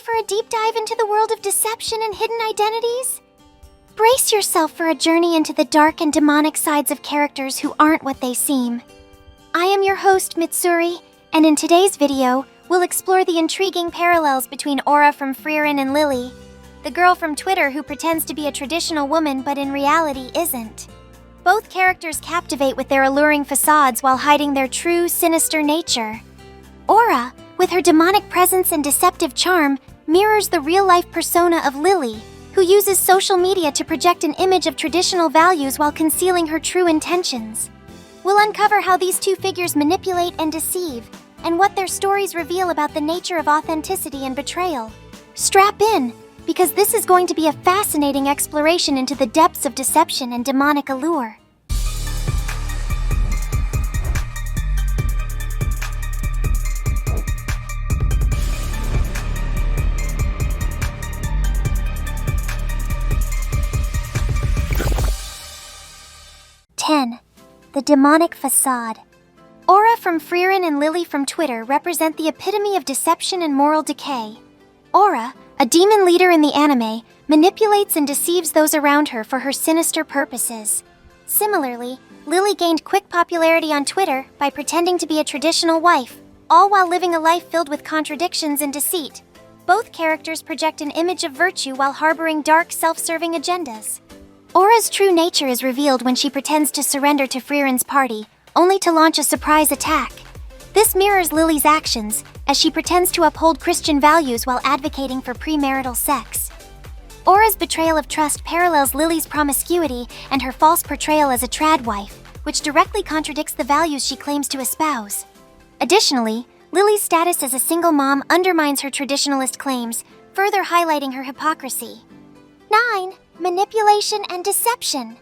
for a deep dive into the world of deception and hidden identities? Brace yourself for a journey into the dark and demonic sides of characters who aren't what they seem. I am your host, Mitsuri, and in today's video, we'll explore the intriguing parallels between Aura from Frieren and Lily, the girl from Twitter who pretends to be a traditional woman but in reality isn't. Both characters captivate with their alluring facades while hiding their true, sinister nature. Aura, with her demonic presence and deceptive charm, mirrors the real-life persona of Lily, who uses social media to project an image of traditional values while concealing her true intentions. We'll uncover how these two figures manipulate and deceive, and what their stories reveal about the nature of authenticity and betrayal. Strap in, because this is going to be a fascinating exploration into the depths of deception and demonic allure. The demonic facade. Aura from Frieren and Lily from Twitter represent the epitome of deception and moral decay. Aura, a demon leader in the anime, manipulates and deceives those around her for her sinister purposes. Similarly, Lily gained quick popularity on Twitter by pretending to be a traditional wife, all while living a life filled with contradictions and deceit. Both characters project an image of virtue while harboring dark, self-serving agendas. Aura's true nature is revealed when she pretends to surrender to Frieren's party, only to launch a surprise attack. This mirrors Lily's actions, as she pretends to uphold Christian values while advocating for premarital sex. Aura's betrayal of trust parallels Lily's promiscuity and her false portrayal as a trad wife, which directly contradicts the values she claims to espouse. Additionally, Lily's status as a single mom undermines her traditionalist claims, further highlighting her hypocrisy. 9. Manipulation and deception.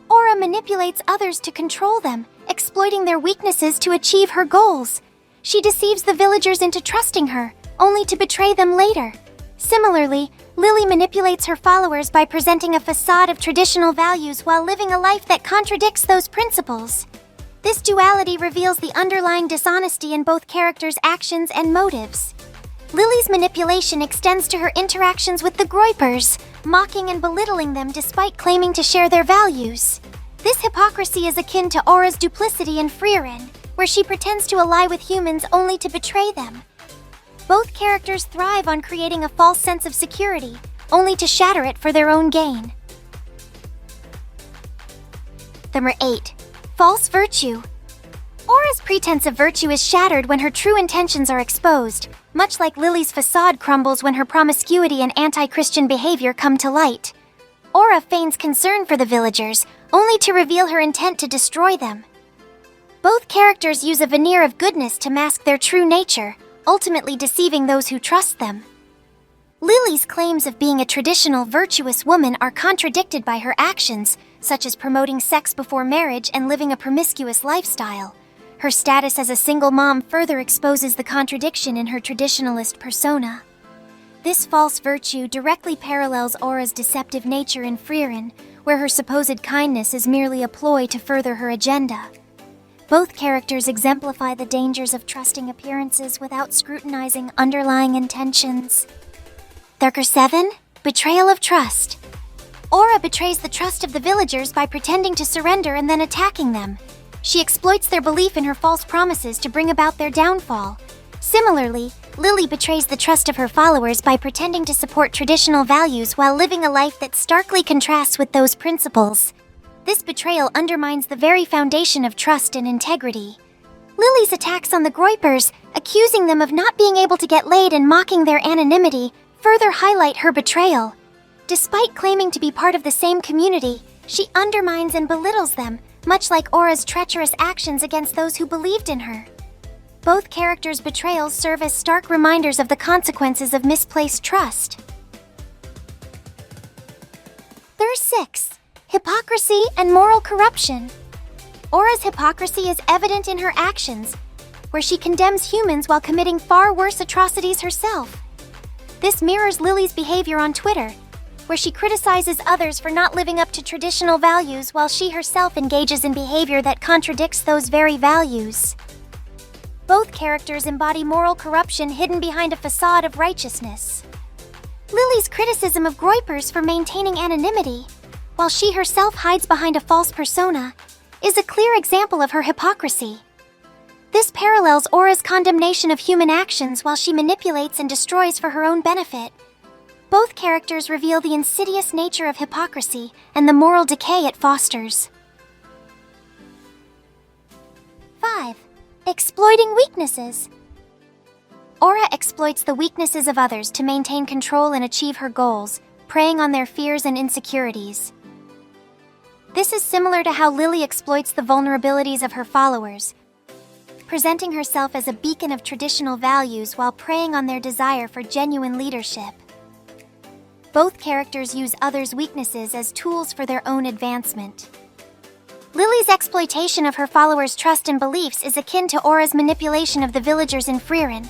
Aura manipulates others to control them, exploiting their weaknesses to achieve her goals. She deceives the villagers into trusting her, only to betray them later. Similarly, Lily manipulates her followers by presenting a facade of traditional values while living a life that contradicts those principles. This duality reveals the underlying dishonesty in both characters' actions and motives. Lily's manipulation extends to her interactions with the Groypers, mocking and belittling them despite claiming to share their values. This hypocrisy is akin to Aura's duplicity in Frieren, where she pretends to ally with humans only to betray them. Both characters thrive on creating a false sense of security, only to shatter it for their own gain. Number 8. False virtue. Aura's pretense of virtue is shattered when her true intentions are exposed, much like Lily's facade crumbles when her promiscuity and anti-Christian behavior come to light. Aura feigns concern for the villagers, only to reveal her intent to destroy them. Both characters use a veneer of goodness to mask their true nature, ultimately deceiving those who trust them. Lily's claims of being a traditional virtuous woman are contradicted by her actions, such as promoting sex before marriage and living a promiscuous lifestyle. Her status as a single mom further exposes the contradiction in her traditionalist persona. This false virtue directly parallels Aura's deceptive nature in Frieren, where her supposed kindness is merely a ploy to further her agenda. Both characters exemplify the dangers of trusting appearances without scrutinizing underlying intentions. 7. Betrayal of trust. Aura betrays the trust of the villagers by pretending to surrender and then attacking them. She exploits their belief in her false promises to bring about their downfall. Similarly, Lily betrays the trust of her followers by pretending to support traditional values while living a life that starkly contrasts with those principles. This betrayal undermines the very foundation of trust and integrity. Lily's attacks on the Groypers, accusing them of not being able to get laid and mocking their anonymity, further highlight her betrayal. Despite claiming to be part of the same community, she undermines and belittles them, much like Aura's treacherous actions against those who believed in her. Both characters' betrayals serve as stark reminders of the consequences of misplaced trust. 6. Hypocrisy and moral corruption. Aura's hypocrisy is evident in her actions, where she condemns humans while committing far worse atrocities herself. This mirrors Lily's behavior on Twitter, where she criticizes others for not living up to traditional values while she herself engages in behavior that contradicts those very values. Both characters embody moral corruption hidden behind a facade of righteousness. Lily's criticism of Groypers for maintaining anonymity, while she herself hides behind a false persona, is a clear example of her hypocrisy. This parallels Aura's condemnation of human actions while she manipulates and destroys for her own benefit. Both characters reveal the insidious nature of hypocrisy and the moral decay it fosters. 5. Exploiting weaknesses. Aura exploits the weaknesses of others to maintain control and achieve her goals, preying on their fears and insecurities. This is similar to how Lily exploits the vulnerabilities of her followers, presenting herself as a beacon of traditional values while preying on their desire for genuine leadership. Both characters use others' weaknesses as tools for their own advancement. Lily's exploitation of her followers' trust and beliefs is akin to Aura's manipulation of the villagers in Frieren.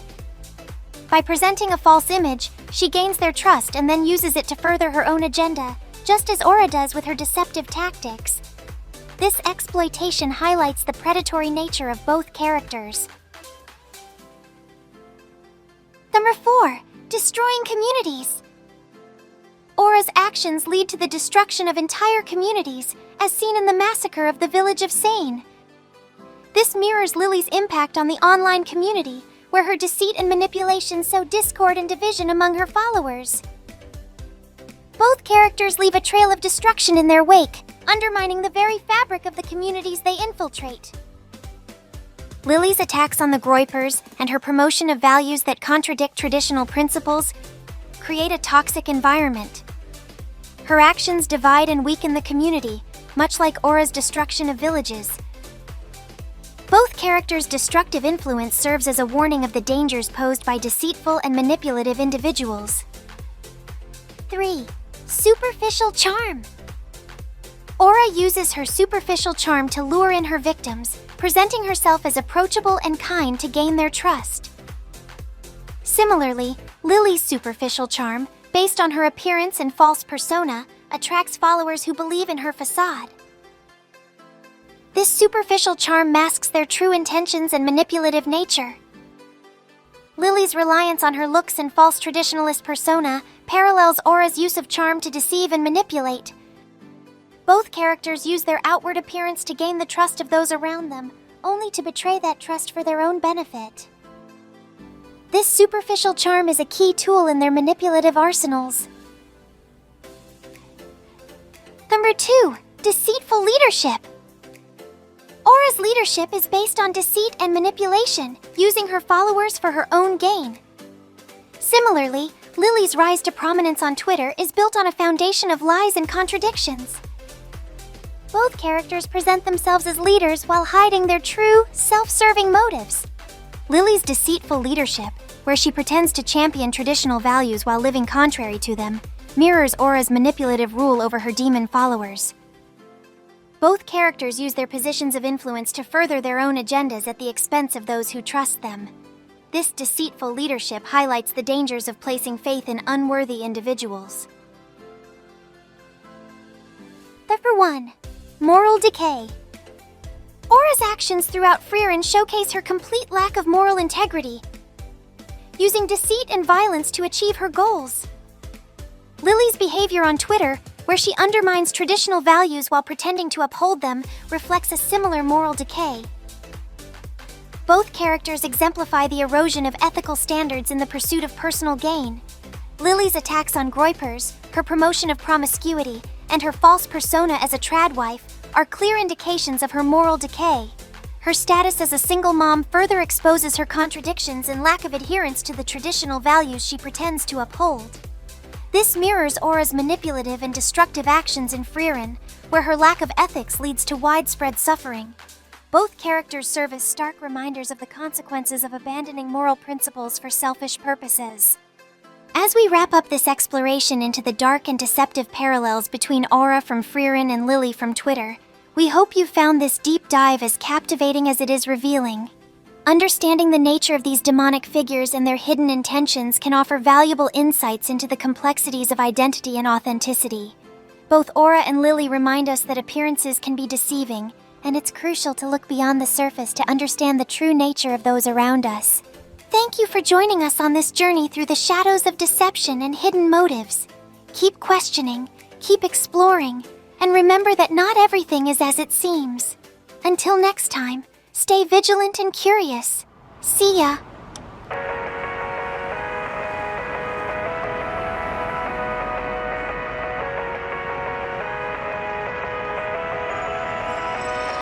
By presenting a false image, she gains their trust and then uses it to further her own agenda, just as Aura does with her deceptive tactics. This exploitation highlights the predatory nature of both characters. Number 4. Destroying communities. Aura's actions lead to the destruction of entire communities, as seen in the massacre of the village of Sane. This mirrors Lily's impact on the online community, where her deceit and manipulation sow discord and division among her followers. Both characters leave a trail of destruction in their wake, undermining the very fabric of the communities they infiltrate. Lily's attacks on the Groypers and her promotion of values that contradict traditional principles create a toxic environment. Her actions divide and weaken the community, much like Aura's destruction of villages. Both characters' destructive influence serves as a warning of the dangers posed by deceitful and manipulative individuals. 3. Superficial charm. Aura uses her superficial charm to lure in her victims, presenting herself as approachable and kind to gain their trust. Similarly, Lily's superficial charm, based on her appearance and false persona, attracts followers who believe in her facade. This superficial charm masks their true intentions and manipulative nature. Lily's reliance on her looks and false traditionalist persona parallels Aura's use of charm to deceive and manipulate. Both characters use their outward appearance to gain the trust of those around them, only to betray that trust for their own benefit. This superficial charm is a key tool in their manipulative arsenals. Number 2. Deceitful leadership. Aura's leadership is based on deceit and manipulation, using her followers for her own gain. Similarly, Lily's rise to prominence on Twitter is built on a foundation of lies and contradictions. Both characters present themselves as leaders while hiding their true, self-serving motives. Lily's deceitful leadership, where she pretends to champion traditional values while living contrary to them, mirrors Aura's manipulative rule over her demon followers. Both characters use their positions of influence to further their own agendas at the expense of those who trust them. This deceitful leadership highlights the dangers of placing faith in unworthy individuals. Number 1. Moral decay. Aura's actions throughout Frieren showcase her complete lack of moral integrity, using deceit and violence to achieve her goals. Lily's behavior on Twitter, where she undermines traditional values while pretending to uphold them, reflects a similar moral decay. Both characters exemplify the erosion of ethical standards in the pursuit of personal gain. Lily's attacks on Groypers, her promotion of promiscuity, and her false persona as a trad wife are clear indications of her moral decay. Her status as a single mom further exposes her contradictions and lack of adherence to the traditional values she pretends to uphold. This mirrors Aura's manipulative and destructive actions in Frieren, where her lack of ethics leads to widespread suffering. Both characters serve as stark reminders of the consequences of abandoning moral principles for selfish purposes. As we wrap up this exploration into the dark and deceptive parallels between Aura from Frieren and Lily from Twitter, we hope you found this deep dive as captivating as it is revealing. Understanding the nature of these demonic figures and their hidden intentions can offer valuable insights into the complexities of identity and authenticity. Both Aura and Lily remind us that appearances can be deceiving, and it's crucial to look beyond the surface to understand the true nature of those around us. Thank you for joining us on this journey through the shadows of deception and hidden motives. Keep questioning, keep exploring, and remember that not everything is as it seems. Until next time, stay vigilant and curious. See ya!